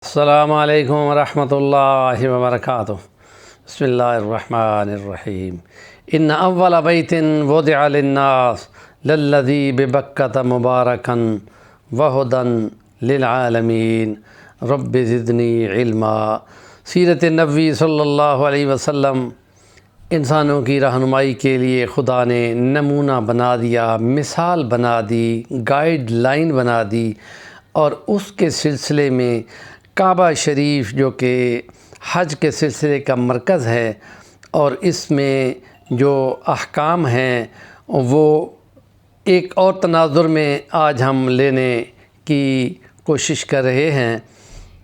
السلام علیکم ورحمۃ اللہ وبرکاتہ۔ بسم اللہ الرحمن الرحیم۔ ان اول بیت وضع للناس للذی ببکۃ مبارکا وہدی للعالمین رب زدنی علما۔ سیرت نبوی صلی اللہ علیہ وسلم انسانوں کی رہنمائی کے لیے خدا نے نمونہ بنا دیا، مثال بنا دی، گائیڈ لائن بنا دی، اور اس کے سلسلے میں کعبہ شریف جو کہ حج کے سلسلے کا مرکز ہے، اور اس میں جو احکام ہیں وہ ایک اور تناظر میں آج ہم لینے کی کوشش کر رہے ہیں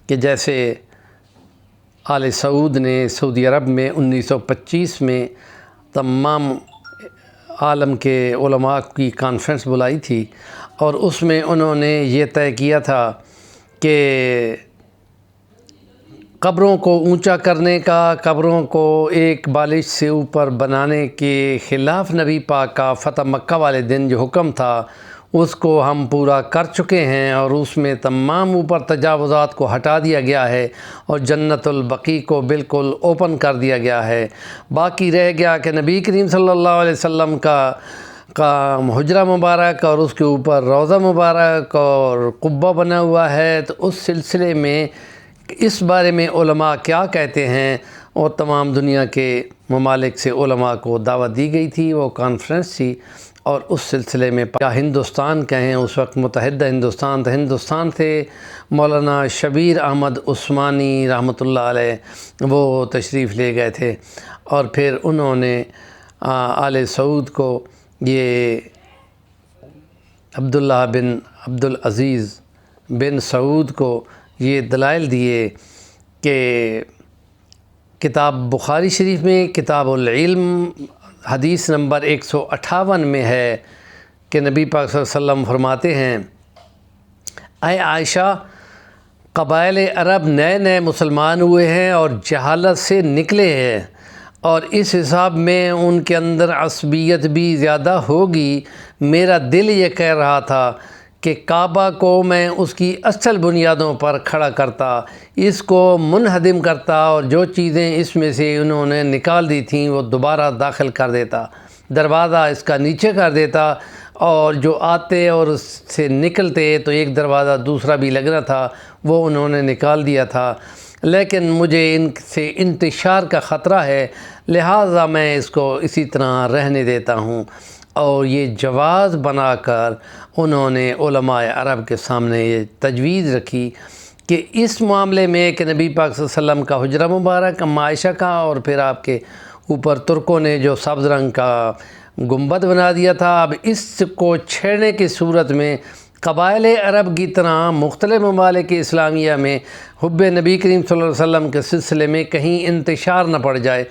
کہ جیسے آل سعود نے سعودی عرب میں 1925 میں تمام عالم کے علماء کی کانفرنس بلائی تھی، اور اس میں انہوں نے یہ طے کیا تھا کہ قبروں کو اونچا کرنے کا، قبروں کو ایک بالش سے اوپر بنانے کے خلاف نبی پاک کا فتح مکہ والے دن جو حکم تھا اس کو ہم پورا کر چکے ہیں، اور اس میں تمام اوپر تجاوزات کو ہٹا دیا گیا ہے اور جنت البقیع کو بالکل اوپن کر دیا گیا ہے۔ باقی رہ گیا کہ نبی کریم صلی اللہ علیہ وسلم کا حجرہ مبارک اور اس کے اوپر روضہ مبارک اور قبہ بنا ہوا ہے، تو اس سلسلے میں اس بارے میں علماء کیا کہتے ہیں، اور تمام دنیا کے ممالک سے علماء کو دعوت دی گئی تھی، وہ کانفرنس تھی، اور اس سلسلے میں کیا ہندوستان کہیں، اس وقت متحدہ ہندوستان تھا، ہندوستان سے مولانا شبیر احمد عثمانی رحمۃ اللہ علیہ وہ تشریف لے گئے تھے، اور پھر انہوں نے آل سعود کو یہ عبداللہ بن عبدالعزیز بن سعود کو یہ دلائل دیے کہ کتاب بخاری شریف میں کتاب العلم حدیث نمبر 158 میں ہے کہ نبی پاک صلی اللہ علیہ وسلم فرماتے ہیں، اے عائشہ، قبائل عرب نئے نئے مسلمان ہوئے ہیں اور جہالت سے نکلے ہیں، اور اس حساب میں ان کے اندر عصبیت بھی زیادہ ہوگی۔ میرا دل یہ کہہ رہا تھا کہ کعبہ کو میں اس کی اصل بنیادوں پر کھڑا کرتا، اس کو منہدم کرتا، اور جو چیزیں اس میں سے انہوں نے نکال دی تھیں وہ دوبارہ داخل کر دیتا، دروازہ اس کا نیچے کر دیتا، اور جو آتے اور اس سے نکلتے تو ایک دروازہ دوسرا بھی لگنا تھا وہ انہوں نے نکال دیا تھا، لیکن مجھے ان سے انتشار کا خطرہ ہے، لہٰذا میں اس کو اسی طرح رہنے دیتا ہوں۔ اور یہ جواز بنا کر انہوں نے علماء عرب کے سامنے یہ تجویز رکھی کہ اس معاملے میں کہ نبی پاک صلی اللہ علیہ وسلم کا حجرہ مبارک عائشہ کا، اور پھر آپ کے اوپر ترکوں نے جو سبز رنگ کا گنبد بنا دیا تھا، اب اس کو چھیڑنے کی صورت میں قبائل عرب کی طرح مختلف ممالک اسلامیہ میں حب نبی کریم صلی اللہ علیہ وسلم کے سلسلے میں کہیں انتشار نہ پڑ جائے،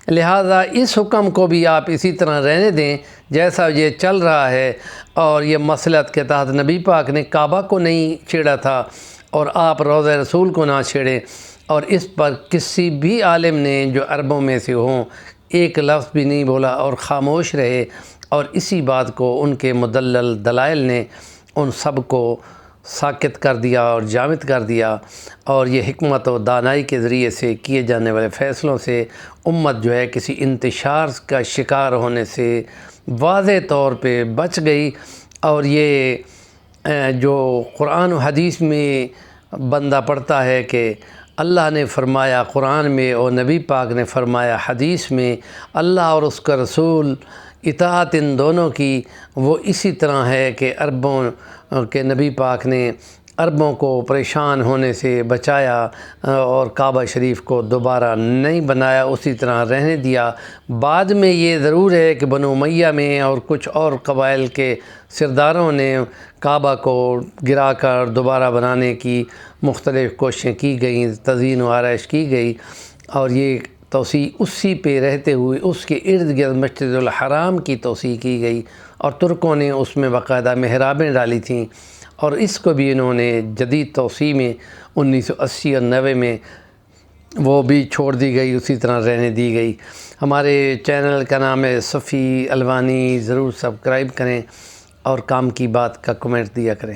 لہٰذا اس حکم کو بھی آپ اسی طرح رہنے دیں جیسا یہ چل رہا ہے۔ اور یہ مصلحت کے تحت نبی پاک نے کعبہ کو نہیں چھیڑا تھا، اور آپ روضہ رسول کو نہ چھیڑیں، اور اس پر کسی بھی عالم نے جو عربوں میں سے ہوں ایک لفظ بھی نہیں بولا اور خاموش رہے، اور اسی بات کو ان کے مدلل دلائل نے ان سب کو ساکت کر دیا اور جامد کر دیا، اور یہ حکمت و دانائی کے ذریعے سے کیے جانے والے فیصلوں سے امت جو ہے کسی انتشار کا شکار ہونے سے واضح طور پہ بچ گئی۔ اور یہ جو قرآن و حدیث میں بندہ پڑھتا ہے کہ اللہ نے فرمایا قرآن میں اور نبی پاک نے فرمایا حدیث میں، اللہ اور اس کا رسول اطاعت ان دونوں کی، وہ اسی طرح ہے کہ عربوں کے نبی پاک نے عربوں کو پریشان ہونے سے بچایا اور کعبہ شریف کو دوبارہ نہیں بنایا، اسی طرح رہنے دیا۔ بعد میں یہ ضرور ہے کہ بنو امیہ میں اور کچھ اور قبائل کے سرداروں نے کعبہ کو گرا کر دوبارہ بنانے کی مختلف کوششیں کی گئیں، تزئین و آرائش کی گئی، اور یہ توسیع اسی پہ رہتے ہوئے اس کے ارد گرد مسجد الحرام کی توسیع کی گئی، اور ترکوں نے اس میں باقاعدہ محرابیں ڈالی تھیں، اور اس کو بھی انہوں نے جدید توسیع میں 1980 اور 90 میں وہ بھی چھوڑ دی گئی، اسی طرح رہنے دی گئی۔ ہمارے چینل کا نام ہے صفی الوانی، ضرور سبسکرائب کریں اور کام کی بات کا کمنٹ دیا کریں۔